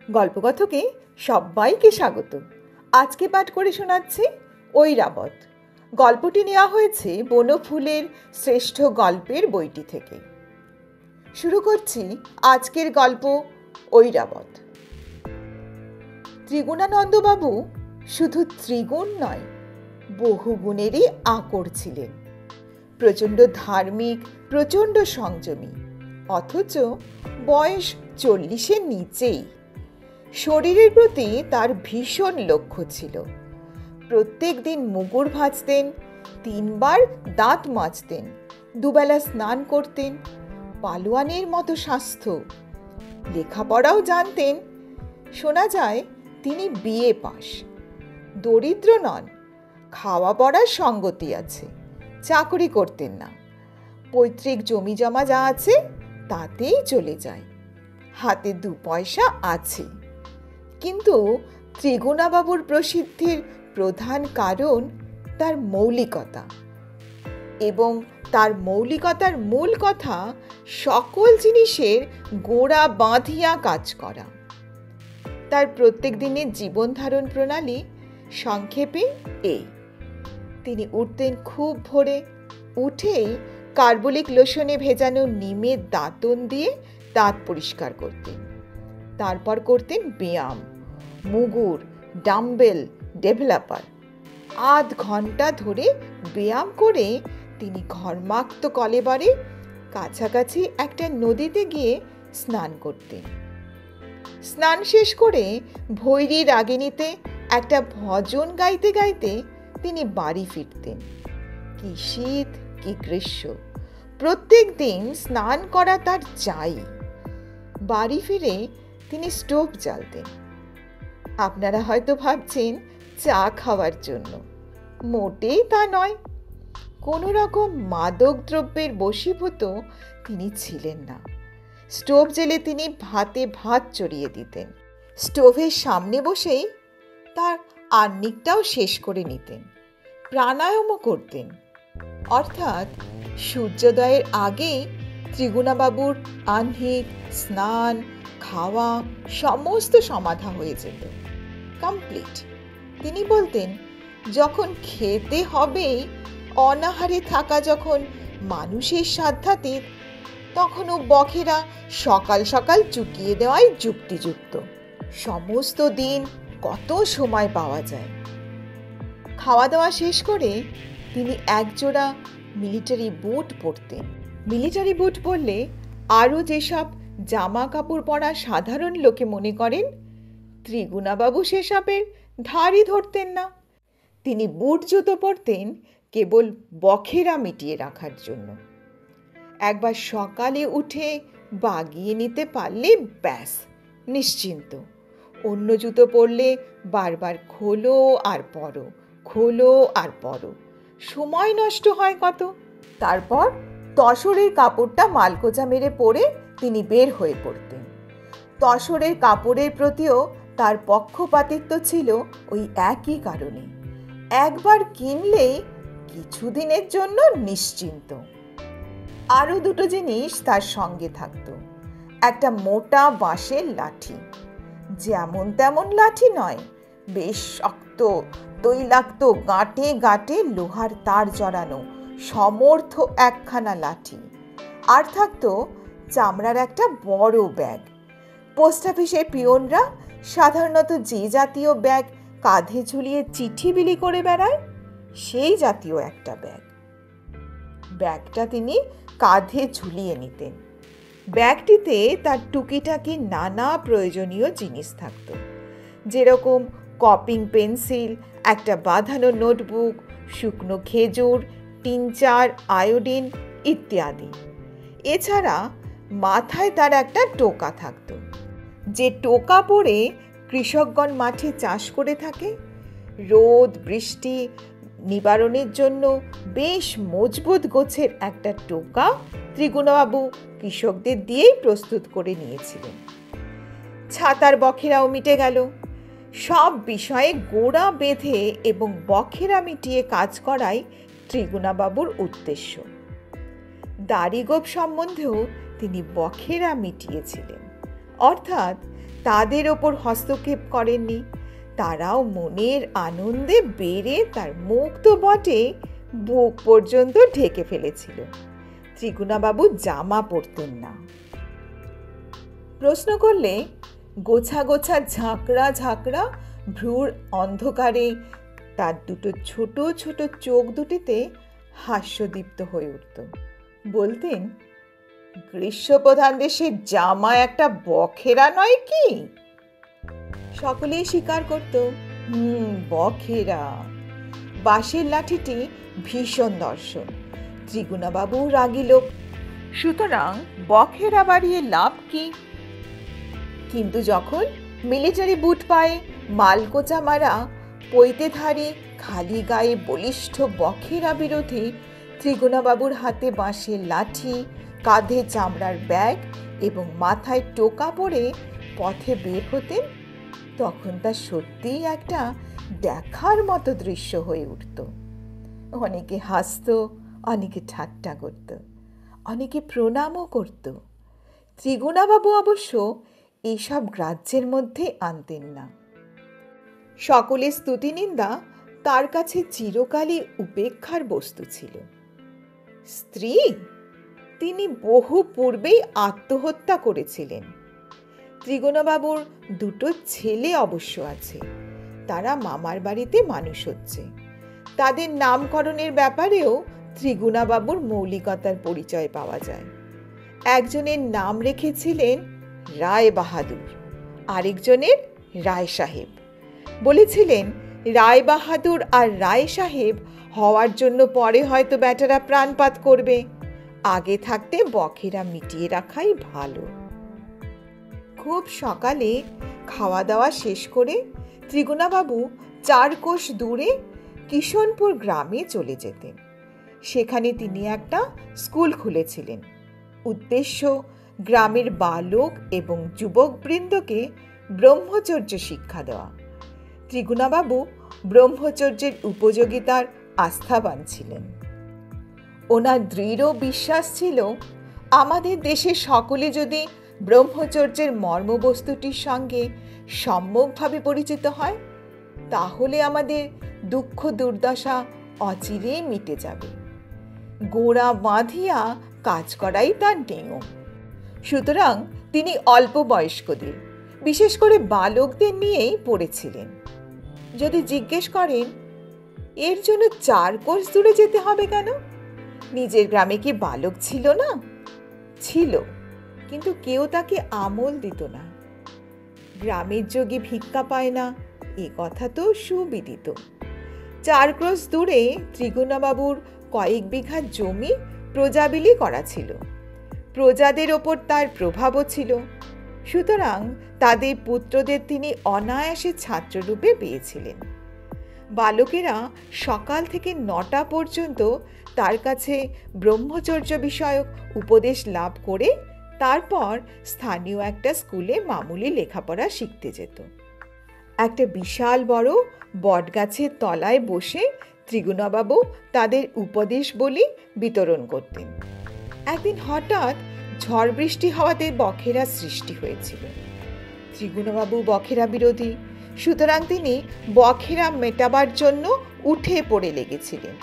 গল্পকথকে সবাইকে স্বাগত। আজকে পাঠ করে শোনাচ্ছি ঐরাবত। গল্পটি নেওয়া হয়েছে বনফুলের শ্রেষ্ঠ গল্পের বইটি থেকে। শুরু করছি আজকের গল্প ঐরাবত। ত্রিগুণানন্দবাবু শুধু ত্রিগুণ নয়, বহু গুণেরই আকর ছিলেন। প্রচণ্ড ধার্মিক, প্রচণ্ড সংযমী, অথচ বয়স 40-এর নিচেই। শরীরের প্রতি তার ভীষণ লক্ষ্য ছিল। প্রত্যেক দিন মুগুর ভাজতেন, 3 বার দাঁত মাজতেন, 2 বেলা স্নান করতেন, পালোয়ানের মতো স্বাস্থ্য। লেখাপড়াও জানতেন। শোনা যায় তিনি বিএ পাস। দরিদ্র নন, খাওয়া পড়ার সঙ্গতি আছে, চাকরি করতেন না। পৈতৃক জমি জমা যা আছে তাতেই চলে যায়। হাতে 2 পয়সা আছে। কিন্তু ত্রিগুণাবাবুর প্রসিদ্ধির প্রধান কারণ তার মৌলিকতা, এবং তার মৌলিকতার মূল কথা সকল জিনিসের গোড়া বাঁধিয়া কাজ করা। তার প্রত্যেক দিনের জীবন ধারণ প্রণালী সংক্ষেপে এই: তিনি উঠতেন খুব ভোরে, উঠেই কার্বলিক লোশনে ভেজানো নিমের দাঁতন দিয়ে দাঁত পরিষ্কার করতেন। তারপর করতেন ব্যায়াম, মুগুর, ডাম্বেল, ডেভেলপার। আধ ঘন্টা ধরে ব্যায়াম করে তিনি ঘর্মাক্ত কলেবরে কাছাকাছি একটা নদীতে গিয়ে স্নান করতেন। স্নান শেষ করে ভৈরী রাগিণীতে একটা ভজন গাইতে গাইতে তিনি বাড়ি ফিরতেন। কি শীত, কি গ্রীষ্ম, প্রত্যেক দিন স্নান করা তার চাই। বাড়ি ফিরে তিনি স্টোভ জ্বালতেন। আপনারা হয়তো ভাবছেন চা খাওয়ার জন্য, মোটেই তা নয়। কোনো রকম মাদক দ্রব্যের বশীভূত তিনি ছিলেন না। স্টোভ জ্বেলে তিনি ভাতে ভাত চড়িয়ে দিতেন। স্টোভের সামনে বসেই তার আহ্নিকটাও শেষ করে নিতেন। প্রাণায়ামও করতেন, অর্থাৎ সূর্যোদয়ের আগেই ত্রিগুণাবাবুর আহ্নিক, স্নান, খাওয়া সমস্ত সমাধা হয়ে যেত, কমপ্লিট। তিনি বলতেন, যখন খেতে হবেই, অনাহারে থাকা যখন মানুষের সাধ্যাতীত, তখনও বখেরা সকাল সকাল চুকিয়ে দেওয়াই যুক্তিযুক্ত। সমস্ত দিন কত সময় পাওয়া যায়। খাওয়া দাওয়া শেষ করে তিনি একজোড়া মিলিটারি বুট পরতেন। মিলিটারি বুট পরলে আরও যেসব জামা কাপড় পরা সাধারণ লোকে মনে করেন, ত্রিগুণাবাবু সেসবের ধারই ধরতেন না। তিনি বুট জুতো পরতেন কেবল বখেরা মিটিয়ে রাখার জন্য। একবার সকালে উঠে বাগিয়ে নিতে পারলে ব্যাস নিশ্চিন্ত। অন্য জুতো পরলে বারবার খোলো আর পরো, খোলো আর পরো, সময় নষ্ট হয় কত। তারপর তসরের কাপড়টা মালকোচা মেরে পরে তিনি বের হয়ে পড়তেন। তসরের কাপড়ের প্রতিও তার পক্ষপাতিত্ব ছিল ওই একই কারণে। একবার কিনলেই কিছুদিনের জন্য নিশ্চিন্ত। আরও 2টো জিনিস তার সঙ্গে থাকত। একটা মোটা বাঁশের লাঠি, যেমন তেমন লাঠি নয়, বেশ শক্ত, তৈলাক্ত, গাঁটে গাঁটে লোহার তার জড়ানো সমর্থ একখানা লাঠি। আর থাকতো চামড়ার একটা বড় ব্যাগ। পোস্ট অফিসের পিয়নরা সাধারণত যে জাতীয় ব্যাগ কাঁধে ঝুলিয়ে চিঠি বিলি করে বেড়ায়, সেই জাতীয় একটা ব্যাগ। ব্যাগটা তিনি কাঁধে ঝুলিয়ে নিতেন। ব্যাগটিতে তার টুকিটাকি নানা প্রয়োজনীয় জিনিস থাকত, যেরকম কপিং পেন্সিল, একটা বাঁধানো নোটবুক, শুকনো খেজুর, টিনচার, আয়োডিন ইত্যাদি। এছাড়া মাথায় তার একটা টোকা থাকত, যে টোকা পরে কৃষকগণ মাঠে চাষ করে থাকে। রোদ বৃষ্টি নিবারণের জন্য বেশ মজবুত গোছের একটা টোকা ত্রিগুণাবাবু কৃষকদের দিয়েই প্রস্তুত করে নিয়েছিলেন। ছাতার বখেরাও মিটে গেল। সব বিষয়ে গোড়া বেঁধে এবং বখেরা মিটিয়ে কাজ করাই ত্রিগুণাবাবুর উদ্দেশ্য। দাড়িগোঁফ সম্বন্ধেও তিনি বখেরা মিটিয়েছিলেন, অর্থাৎ তাদের ওপর হস্তক্ষেপ করেননি। তারাও মনের আনন্দে বেড়ে তার মুখ তো বটে, বুক পর্যন্ত ঢেকে ফেলেছিল। ত্রিগুণাবাবু জামা পরতেন না। প্রশ্ন করলে গোছা গোছা ঝাঁকড়া ঝাঁকড়া ভ্রুর অন্ধকারে তার দুটো ছোট ছোট চোখ দুটিতে হাস্যদীপ্ত হয়ে উঠত। বলতেন, গ্রীষ্মপ্রধান দেশের জামা একটা বখেরা নয় কি? সকলেই স্বীকার করত, বখেরা। বাঁশের লাঠিটি ভীষণ দর্শন। ত্রিগুণাবাবু রাগী লোক, সুতরাং বখেরা বাড়িয়ে লাভ কি? কিন্তু যখন মিলিটারি বুট পায়ে, মালকোচা মারা, পৈতেধারী, খালি গায়ে বলিষ্ঠ বখেরা বিরোধী ত্রিগুণাবাবুর হাতে বাঁশের লাঠি, কাঁধে চামড়ার ব্যাগ এবং মাথায় টোকা পরে পথে বের হতেন, তখন তা সত্যিই একটা দেখার মতো দৃশ্য হয়ে উঠত। অনেকে হাসত, অনেকে ঠাট্টা করত, অনেকে প্রণামও করত। ত্রিগুণাবাবু অবশ্য এইসব গ্রাহ্যের মধ্যে আনতেন না। সকলের স্তুতি নিন্দা তার কাছে চিরকালই উপেক্ষার বস্তু ছিল। স্ত্রী, তিনি বহু পূর্বেই আত্মহত্যা করেছিলেন। ত্রিগুণাবাবুর দুটো ছেলে অবশ্য আছে, তারা মামার বাড়িতে মানুষ হচ্ছে। তাদের নামকরণের ব্যাপারেও ত্রিগুণাবাবুর মৌলিকতার পরিচয় পাওয়া যায়। একজনের নাম রেখেছিলেন রায় বাহাদুর, আরেকজনের রায় সাহেব। বলেছিলেন, রায় বাহাদুর আর রায় সাহেব হওয়ার জন্য পরে হয়তো বেটারা প্রাণপাত করবে, আগে থাকতে বখেরা মিটিয়ে রাখাই ভালো। খুব সকালে খাওয়া দাওয়া শেষ করে ত্রিগুণাবাবু 4 কোশ দূরে কিষণপুর গ্রামে চলে যেতেন। সেখানে তিনি একটা স্কুল খুলেছিলেন। উদ্দেশ্য গ্রামের বালক এবং যুবকবৃন্দকে ব্রহ্মচর্য শিক্ষা দেওয়া। ত্রিগুণাবাবু ব্রহ্মচর্যের উপযোগিতার আস্থাবান ছিলেন। ওনার দৃঢ় বিশ্বাস ছিল, আমাদের দেশে সকলে যদি ব্রহ্মচর্যের মর্মবস্তুটির সঙ্গে সম্যকভাবে পরিচিত হয়, তাহলে আমাদের দুঃখ দুর্দশা অচিরেই মিটে যাবে। গোড়া বাঁধিয়া কাজ করাই তার নিয়ম। সুতরাং তিনি অল্প বয়স্কদের, বিশেষ করে বালকদের নিয়েই পড়েছিলেন। যদি জিজ্ঞেস করেন, এর জন্য 4 কোশ দূরে যেতে হবে কেন? নিজের গ্রামে কি বালক ছিল না? ছিল, কিন্তু কেউ তাকে আমল দিত না। গ্রামের যোগী ভিক্ষা পায় না, এ কথা তো সুবিদিত। 4 ক্রোশ দূরে ত্রিগুণাবাবুর কয়েক বিঘা জমি প্রজাবিলি করা ছিল। প্রজাদের ওপর তার প্রভাবও ছিল। সুতরাং তাদের পুত্রদের তিনি অনায়াসে ছাত্ররূপে পেয়েছিলেন। বালকেরা সকাল থেকে 9টা পর্যন্ত তার কাছে ব্রহ্মচর্য বিষয়ক উপদেশ লাভ করে তারপর স্থানীয় একটা স্কুলে মামুলি লেখাপড়া শিখতে যেত। একটা বিশাল বড় বটগাছের তলায় বসে ত্রিগুণাবাবু তাদের উপদেশ বলি বিতরণ করতেন। একদিন হঠাৎ ঝড় বৃষ্টি হওয়াতে বখেরা সৃষ্টি হয়েছিল। ত্রিগুণাবাবু বখেরা বিরোধী, সুতরাং তিনি বখেরা মেটাবার জন্য উঠে পড়ে লেগেছিলেন।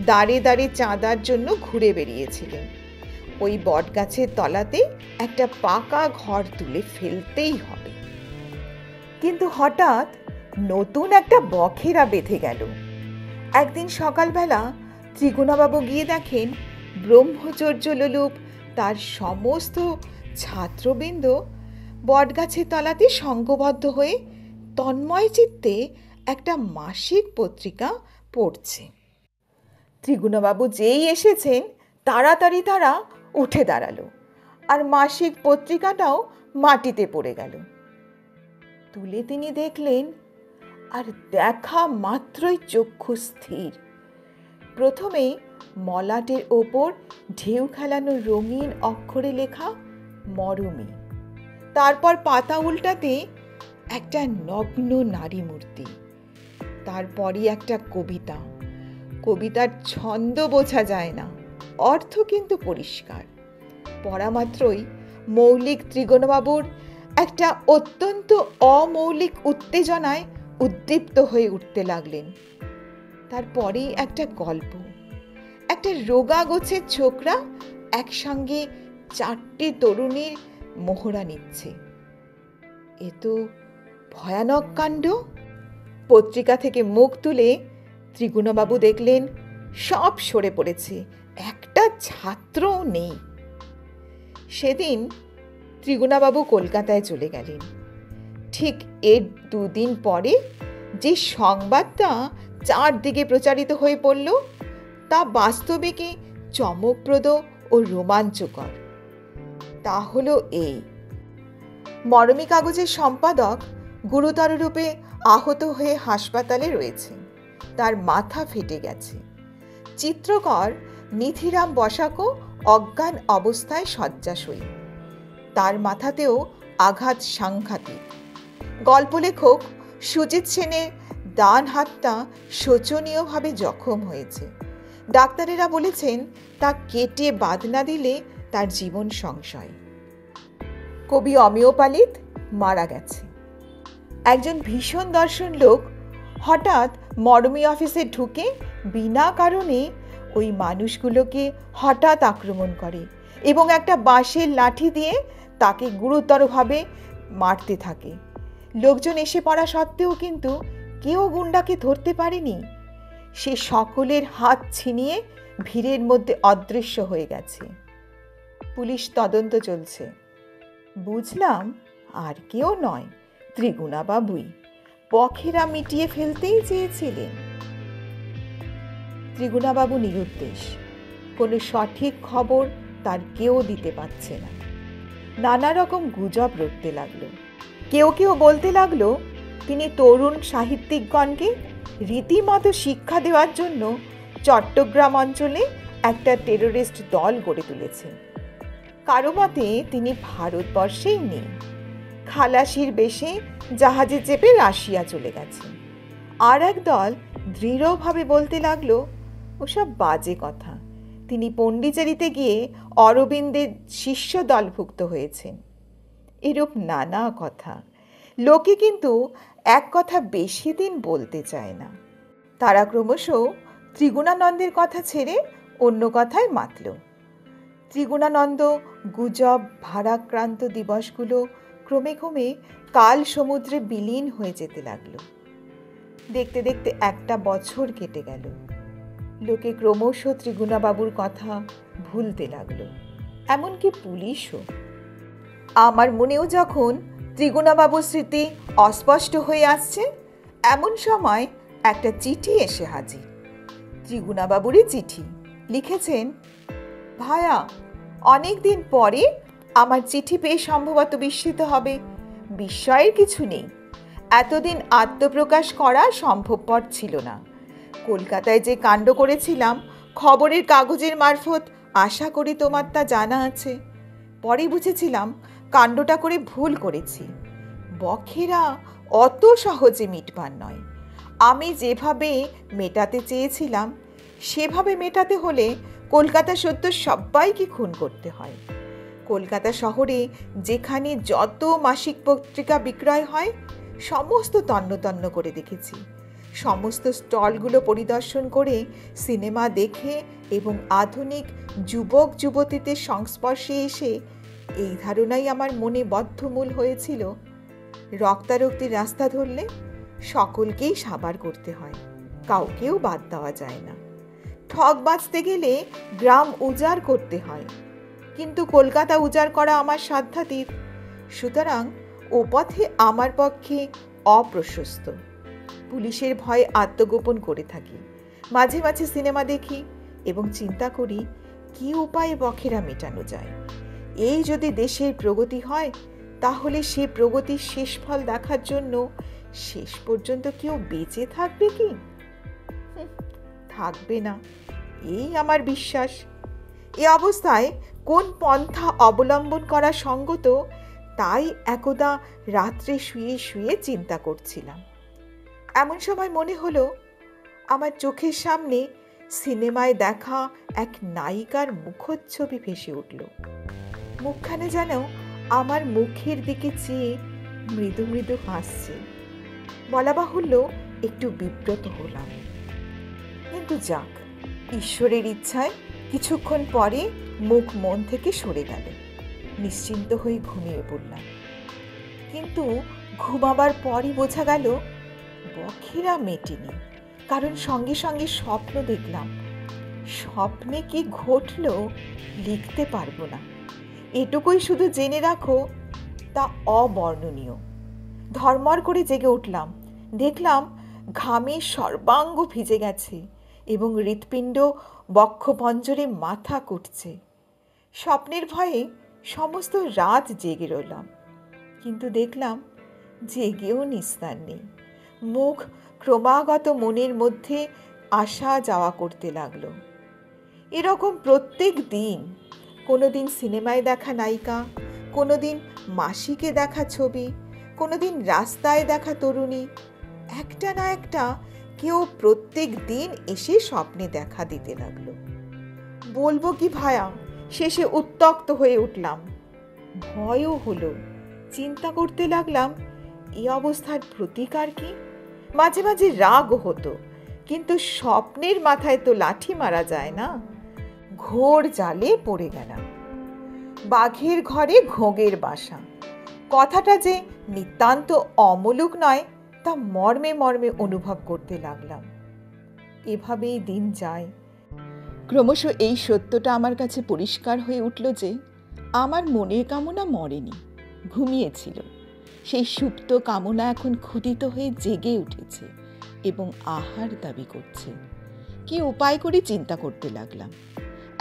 দাঁড়ে দাঁড়ে চাঁদার জন্য ঘুরে বেরিয়েছিলেন। ওই বটগাছের তলাতে একটা পাকা ঘর তুলে ফেলতেই হবে। কিন্তু হঠাৎ নতুন একটা বখেরা বেঁধে গেল। একদিন সকালবেলা ত্রিগুণাবাবু গিয়ে দেখেন, ব্রহ্মচর্য লোলুপ তার সমস্ত ছাত্রবৃন্দ বটগাছের তলাতে সংঘবদ্ধ হয়ে তন্ময় চিত্তে একটা মাসিক পত্রিকা পড়ছে। ত্রিগুণাবাবু যেই এসেছেন, তাড়াতাড়ি তারা উঠে দাঁড়ালো, আর মাসিক পত্রিকাটাও মাটিতে পড়ে গেল। তুলে তিনি দেখলেন, আর দেখা মাত্রই চক্ষু স্থির। প্রথমে মলাটের ওপর ঢেউ খেলানো রঙিন অক্ষরে লেখা মরমী। তারপর পাতা উল্টাতে একটা নগ্ন নারী মূর্তি। তারপরই একটা কবিতা। কবিতার ছন্দ বোঝা যায় না, অর্থ কিন্তু পরিষ্কার। পড়া মাত্রই মৌলিক ত্রিগুণাবাবুর একটা অত্যন্ত অমৌলিক উত্তেজনায় উদ্দীপ্ত হয়ে উঠতে লাগলেন। তারপরেই একটা গল্প, একটা রোগা গোছের ছোকরা একসঙ্গে 4টে তরুণীর মোহরা নিচ্ছে। এ তো ভয়ানক কাণ্ড। পত্রিকা থেকে মুখ তুলে ত্রিগুণবাবু দেখলেন সব সরে পড়েছে, একটা ছাত্রও নেই। সেদিন ত্রিগুণাবাবু কলকাতায় চলে গেলেন। ঠিক এর 2 দিন পরে যে সংবাদটা চারদিকে প্রচারিত হয়ে পড়ল তা বাস্তবিকই চমকপ্রদ ও রোমাঞ্চকর। তা হলো এই: মরমী কাগজের সম্পাদক গুরুতর রূপে আহত হয়ে হাসপাতালে রয়েছে, তার মাথা ফেটে গেছে। চিত্রকর নিধিরাম বসাকও অজ্ঞান অবস্থায় শয্যাশয়ী, তার মাথাতেও আঘাত সাংঘাতিক। গল্প লেখক সুজিত সেনের ডান হাতটা শোচনীয়ভাবে জখম হয়েছে। ডাক্তারেরা বলেছেন তা কেটে বাদ না দিলে তার জীবন সংশয়। কবি অমিয় পালিত মারা গেছে। একজন ভীষণ দর্শন লোক হঠাৎ মরমী অফিসে ঢুকে বিনা কারণে ওই মানুষগুলোকে হঠাৎ আক্রমণ করে এবং একটা বাঁশের লাঠি দিয়ে তাকে গুরুতরভাবে মারতে থাকে। লোকজন এসে পড়া সত্ত্বেও কিন্তু কেউ গুন্ডাকে ধরতে পারেনি। সে সকলের হাত ছিনিয়ে ভিড়ের মধ্যে অদৃশ্য হয়ে গেছে। পুলিশ তদন্ত চলছে। বুঝলাম আর কেউ নয়, ত্রিগুণাবাবুই বখেরা মিটিয়ে ফেলতেই চেয়েছিলেন। ত্রিগুণাবাবু নিরুদ্দেশ। কোনো সঠিক খবর তার কেউ দিতে পারছে না। নানা রকম গুজব রটতে লাগলো। কেউ কেউ বলতে লাগলো তিনি তরুণ সাহিত্যিকগণকে রীতিমতো শিক্ষা দেওয়ার জন্য চট্টগ্রাম অঞ্চলে একটা টেররিস্ট দল গড়ে তুলেছেন। কারো মতে তিনি ভারতবর্ষেই নেই, খালাসির বেশে জাহাজে চেপে রাশিয়া চলে গেছেন। আর এক দল দৃঢ়ভাবে বলতে লাগলো ওসব বাজে কথা, তিনি পণ্ডিচেরিতে গিয়ে অরবিন্দের শিষ্য দলভুক্ত হয়েছেন। এরূপ নানা কথা। লোকে কিন্তু এক কথা বেশি দিন বলতে চায় না। তারা ক্রমশ ত্রিগুণানন্দের কথা ছেড়ে অন্য কথায় মাতল। ত্রিগুণানন্দ গুজব ভারাক্রান্ত দিবসগুলো ক্রমে ক্রমে কাল সমুদ্রে বিলীন হয়ে যেতে লাগলো। দেখতে দেখতে একটা বছর কেটে গেল। লোকে ক্রমশ ত্রিগুণাবাবুর কথা ভুলতে লাগলো, এমনকি পুলিশও। আমার মনেও যখন ত্রিগুণাবাবুর স্মৃতি অস্পষ্ট হয়ে আসছে, এমন সময় একটা চিঠি এসে হাজির। ত্রিগুণাবাবুরই চিঠি। লিখেছেন, ভায়া, অনেক দিন পরে আমার চিঠি পেয়ে সম্ভবত বিস্মিত হবে। বিস্ময়ের কিছু নেই। এতদিন আত্মপ্রকাশ করা সম্ভবপর ছিল না। কলকাতায় যে কাণ্ড করেছিলাম খবরের কাগজের মারফত, আশা করি তোমার তা জানা আছে। পরে বুঝেছিলাম কাণ্ডটা করে ভুল করেছি। বখেরা অত সহজে মিটবার নয়। আমি যেভাবে মেটাতে চেয়েছিলাম সেভাবে মেটাতে হলে কলকাতা সত্য সবাইকে খুন করতে হয়। কলকাতা শহরে যেখানে যত মাসিক পত্রিকা বিক্রয় হয় সমস্ত তন্ন করে দেখেছি। সমস্ত স্টলগুলো পরিদর্শন করে সিনেমা দেখে এবং আধুনিক যুবক যুবতীদের সংস্পর্শে এসে এই ধারণাই আমার মনে বদ্ধমূল হয়েছিল, রক্তারক্তির রাস্তা ধরলে সকলকেই সাবার করতে হয়, কাউকেও বাদ দেওয়া যায় না। ঠক বাঁচতে গেলে গ্রাম উজাড় করতে হয়, কিন্তু কলকাতা উজাড় করা আমার সাধ্যাতীত। সুতরাং ও পথে আমার পক্ষে অপ্রশস্ত। পুলিশের ভয়ে আত্মগোপন করে থাকি। মাঝে মাঝে সিনেমা দেখি এবং চিন্তা করি কি উপায়ে বখেরা মেটানো যায়। এই যদি দেশের প্রগতি হয় তাহলে সে প্রগতির শেষ ফল দেখার জন্য শেষ পর্যন্ত কেউ বেঁচে থাকবে কি? থাকবে না, এই আমার বিশ্বাস। এ অবস্থায় কোন পন্থা অবলম্বন করা সঙ্গত তাই একদা রাত্রে শুয়ে শুয়ে চিন্তা করছিলাম। এমন সময় মনে হলো আমার চোখের সামনে সিনেমায় দেখা এক নায়িকার মুখচ্ছবি ভেসে উঠল। মুখখানে যেন আমার মুখের দিকে চেয়ে মৃদু মৃদু হাসছে। বলা বাহুল্য একটু বিব্রত হলাম, কিন্তু যাক, ঈশ্বরের ইচ্ছায় কিছুক্ষণ পরে মুখ মন থেকে সরে গেল। নিশ্চিন্ত হয়ে ঘুমিয়ে পড়লাম। কিন্তু ঘুমাবার পরই বোঝা গেল বখেরা মেটেনি, কারণ সঙ্গে সঙ্গে স্বপ্ন দেখলাম। স্বপ্নে কি ঘটল লিখতে পারবো না, এটুকুই শুধু জেনে রাখো, তা অবর্ণনীয়। ধর্মর করে জেগে উঠলাম, দেখলাম ঘামে সর্বাঙ্গ ভিজে গেছে এবং হৃৎপিণ্ড বক্ষপঞ্জরে মাথা কুটছে। স্বপ্নের ভয়ে সমস্ত রাত জেগে রইলাম, কিন্তু দেখলাম জেগেও নিস্তার নেই। মুখ ক্রমাগত মনের মধ্যে আসা যাওয়া করতে লাগলো। এরকম প্রত্যেক দিন, কোনোদিন সিনেমায় দেখা নায়িকা, কোনোদিন মাসিকে দেখা ছবি, কোনোদিন রাস্তায় দেখা তরুণী, একটা না একটা কেউ প্রত্যেক দিন এসে স্বপ্নে দেখা দিতে লাগলো। বলবো কি ভায়া, শেষে উত্ত্যক্ত হয়ে উঠলাম। ভয়ও হলো, চিন্তা করতে লাগলাম এই অবস্থার প্রতিকার কি। মাঝে মাঝে রাগও হতো, কিন্তু স্বপ্নের মাথায় তো লাঠি মারা যায় না। ঘোর জালে পড়ে গেলাম। বাঘের ঘরে ঘোগের বাসা, কথাটা যে নিতান্ত অমূলক নয় তা মর্মে মর্মে অনুভব করতে লাগলাম। এভাবেই দিন যায়। ক্রমশ এই সত্যটা আমার কাছে পরিষ্কার হয়ে উঠল যে আমার মনের কামনা মরেনি, ঘুমিয়েছিল। সেই সুপ্ত কামনা এখন ক্ষুধিত হয়ে জেগে উঠেছে এবং আহার দাবি করছে। কি উপায় করে চিন্তা করতে লাগলাম।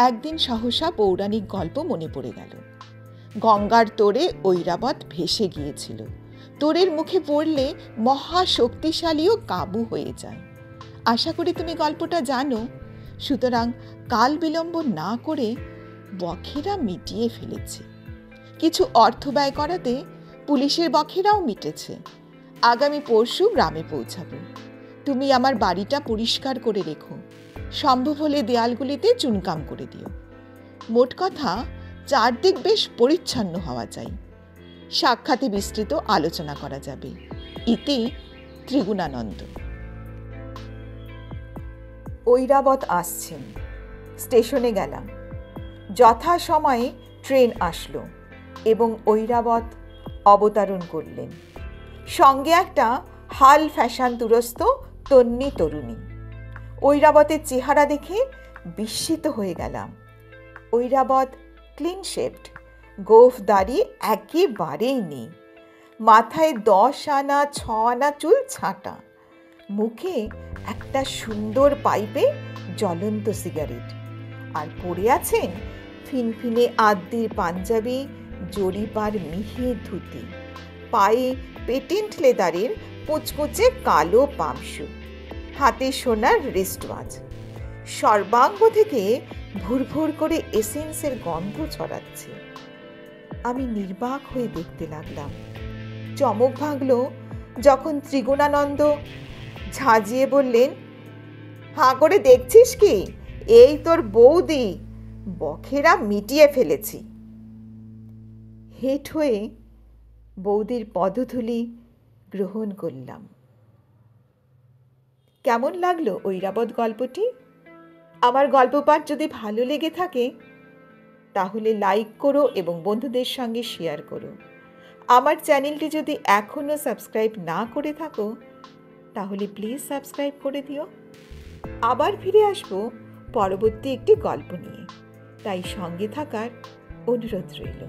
একদিন সহসা পৌরাণিক গল্প মনে পড়ে গেল। গঙ্গার তোড়ে ঐরাবত ভেসে গিয়েছিল। তোড়ের মুখে পড়লে মহাশক্তিশালীও কাবু হয়ে যায়। আশা করি তুমি গল্পটা জানো। সুতরাং কাল বিলম্ব না করে বখেরা মিটিয়ে ফেলেছে। কিছু অর্থ ব্যয় করাতে পুলিশের বখেরাও মিটেছে। আগামী পরশু গ্রামে পৌঁছাবো। তুমি আমার বাড়িটা পরিষ্কার করে রেখো, সম্ভব হলে দেয়ালগুলিতে চুনকাম করে দিও। মোট কথা, চারদিক বেশ পরিচ্ছন্ন হওয়া চাই। সাক্ষাতে বিস্তৃত আলোচনা করা যাবে। ইতি ত্রিগুণানন্দ। ঐরাবত আসছেন। স্টেশনে গেলাম। যথাসময়ে ট্রেন আসলো এবং ঐরাবত অবতরণ করলেন। সঙ্গে একটা হাল ফ্যাশন তুরস্ত তন্নি তরুণী। ঐরাবতের চেহারা দেখে বিস্মিত হয়ে গেলাম। ঐরাবত ক্লিন শেভড, গোঁফ দাড়ি একেবারেই নেই। মাথায় 10 আনা 6 আনা চুল ছাঁটা। মুখে একটা সুন্দর পাইপে জ্বলন্ত সিগারেট, আর পরে আছেন ফিনফিনে আদ্যির পাঞ্জাবি, জরিপার মিহি ধুতি, পায়ে পেটেন্ট লেদারের কুচকুচে কালো পামশু, হাতে সোনার রিস্ট ওয়াচ। সর্বাঙ্গ থেকে ভুরভুর করে এসেন্সের গন্ধ ছড়াচ্ছে। আমি নির্বাক হয়ে দেখতে লাগলাম। চমক ভাগলো যখন ত্রিগুণানন্দ ঝাঁঝিয়ে বললেন, হাঁ করে দেখছিস কি? এই তোর বৌদি, বখেরা মিটিয়ে ফেলেছি। হেঁট হয়ে বৌদির পদধূলি গ্রহণ করলাম। কেমন লাগলো ঐরাবত গল্পটি? আমার গল্প পাঠ যদি ভালো লেগে থাকে তাহলে লাইক করো এবং বন্ধুদের সঙ্গে শেয়ার করো। আমার চ্যানেলটি যদি এখনও সাবস্ক্রাইব না করে থাকো তাহলে প্লিজ সাবস্ক্রাইব করে দিও। আবার ফিরে আসবো পরবর্তী একটি গল্প নিয়ে, তাই সঙ্গে থাকার অনুরোধ রইল।